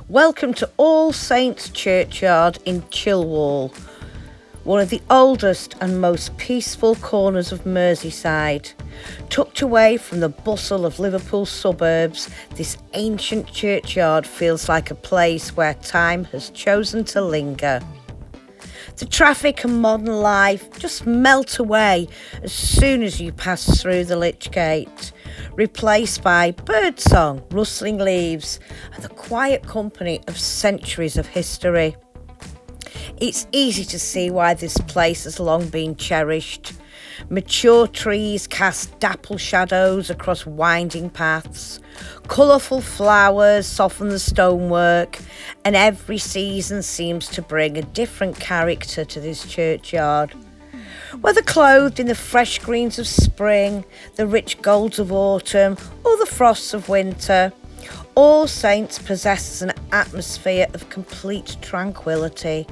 Welcome to All Saints Churchyard in Childwall, one of the oldest and most peaceful corners of Merseyside. Tucked away from the bustle of Liverpool suburbs, this ancient churchyard feels like a place where time has chosen to linger. The traffic and modern life just melt away as soon as you pass through the lich gate, replaced by birdsong, rustling leaves, and the quiet company of centuries of history. It's easy to see why this place has long been cherished. Mature trees cast dapple shadows across winding paths. Colourful flowers soften the stonework, and every season seems to bring a different character to this churchyard. Whether clothed in the fresh greens of spring, the rich golds of autumn, or the frosts of winter, All Saints possesses an atmosphere of complete tranquility.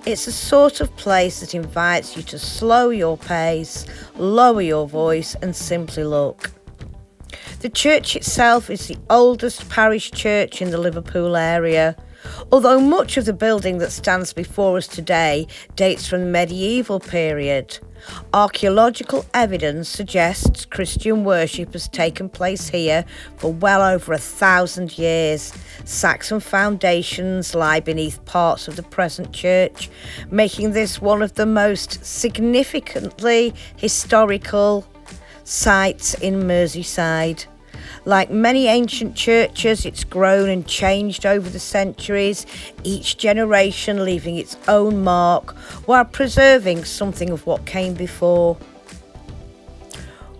It's a sort of place that invites you to slow your pace, lower your voice, and simply look. The church itself is the oldest parish church in the Liverpool area. Although much of the building that stands before us today dates from the medieval period, archaeological evidence suggests Christian worship has taken place here for well over 1,000 years. Saxon foundations lie beneath parts of the present church, making this one of the most significantly historical sites in Merseyside. Like many ancient churches, it's grown and changed over the centuries, each generation leaving its own mark while preserving something of what came before.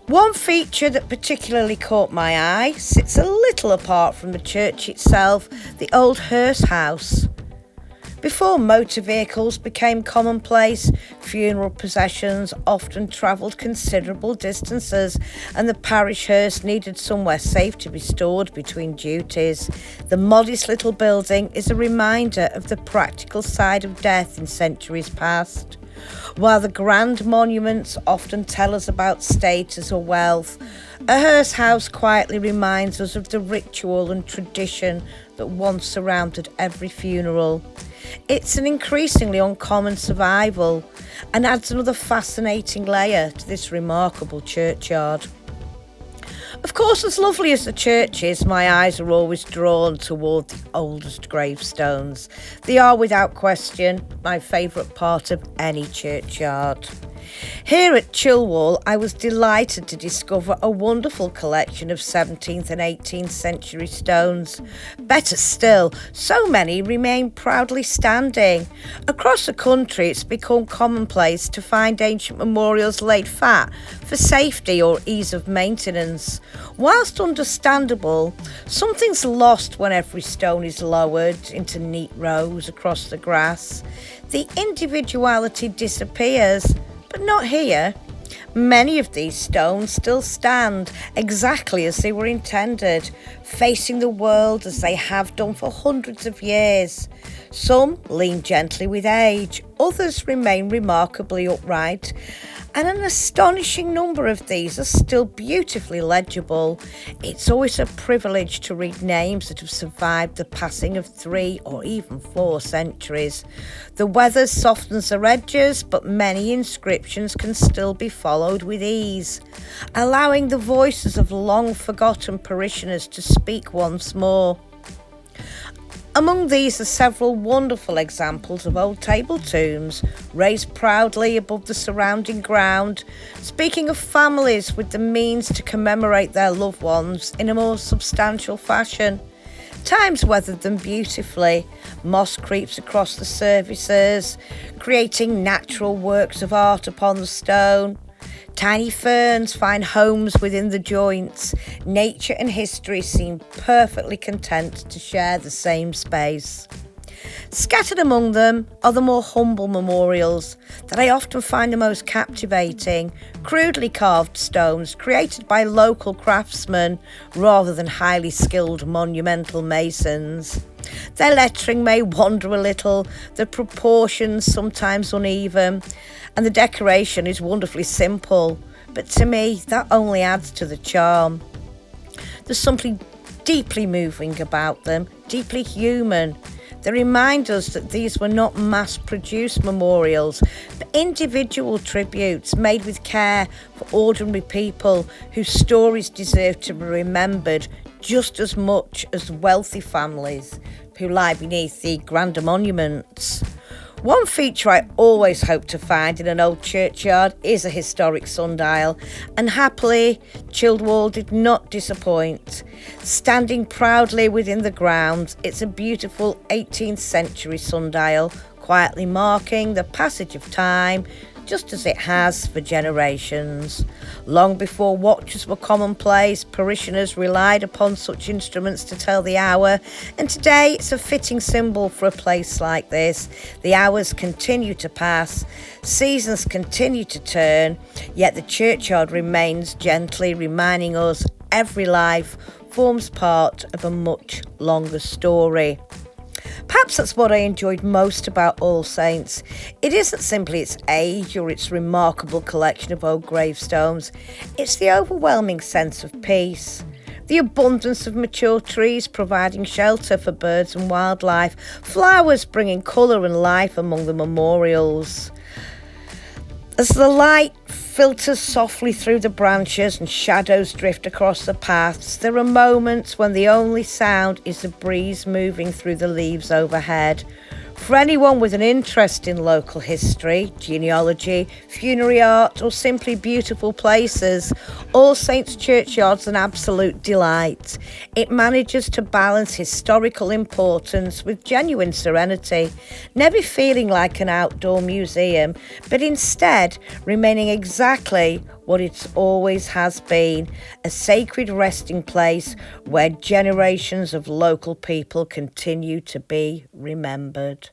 One feature that particularly caught my eye sits a little apart from the church itself, the old hearse house. Before motor vehicles became commonplace, funeral processions often travelled considerable distances, and the parish hearse needed somewhere safe to be stored between duties. The modest little building is a reminder of the practical side of death in centuries past. While the grand monuments often tell us about status or wealth, a hearse house quietly reminds us of the ritual and tradition that once surrounded every funeral. It's an increasingly uncommon survival and adds another fascinating layer to this remarkable churchyard. Of course, as lovely as the church is, my eyes are always drawn toward the oldest gravestones. They are, without question, my favourite part of any churchyard. Here at Childwall, I was delighted to discover a wonderful collection of 17th and 18th century stones. Better still, so many remain proudly standing. Across the country, it's become commonplace to find ancient memorials laid flat for safety or ease of maintenance. Whilst understandable, something's lost when every stone is lowered into neat rows across the grass. The individuality disappears. But not here. Many of these stones still stand exactly as they were intended, facing the world as they have done for hundreds of years. Some lean gently with age, others remain remarkably upright, and an astonishing number of these are still beautifully legible. It's always a privilege to read names that have survived the passing of 3 or even 4 centuries. The weather softens their edges, but many inscriptions can still be followed with ease, allowing the voices of long-forgotten parishioners to speak once more. Among these are several wonderful examples of old table tombs, raised proudly above the surrounding ground, speaking of families with the means to commemorate their loved ones in a more substantial fashion. Time's weathered them beautifully. Moss creeps across the surfaces, creating natural works of art upon the stone. Tiny ferns find homes within the joints. Nature and history seem perfectly content to share the same space. Scattered among them are the more humble memorials that I often find the most captivating, crudely carved stones created by local craftsmen rather than highly skilled monumental masons. Their lettering may wander a little, the proportions sometimes uneven, and the decoration is wonderfully simple, but to me that only adds to the charm. There's something deeply moving about them, deeply human. They remind us that these were not mass-produced memorials, but individual tributes made with care for ordinary people whose stories deserve to be remembered just as much as wealthy families who lie beneath the grander monuments. One feature I always hope to find in an old churchyard is a historic sundial, and happily, Childwall did not disappoint. Standing proudly within the grounds, it's a beautiful 18th century sundial, quietly marking the passage of time, just as it has for generations. Long before watches were commonplace, parishioners relied upon such instruments to tell the hour, and today it's a fitting symbol for a place like this. The hours continue to pass, seasons continue to turn, yet the churchyard remains gently reminding us every life forms part of a much longer story. Perhaps that's what I enjoyed most about All Saints. It isn't simply its age or its remarkable collection of old gravestones. It's the overwhelming sense of peace. The abundance of mature trees providing shelter for birds and wildlife. Flowers bringing colour and life among the memorials. As the light filters softly through the branches and shadows drift across the paths, there are moments when the only sound is the breeze moving through the leaves overhead. For anyone with an interest in local history, genealogy, funerary art, or simply beautiful places, All Saints Churchyard's an absolute delight. It manages to balance historical importance with genuine serenity, never feeling like an outdoor museum, but instead remaining exactly what it always has been, a sacred resting place where generations of local people continue to be remembered.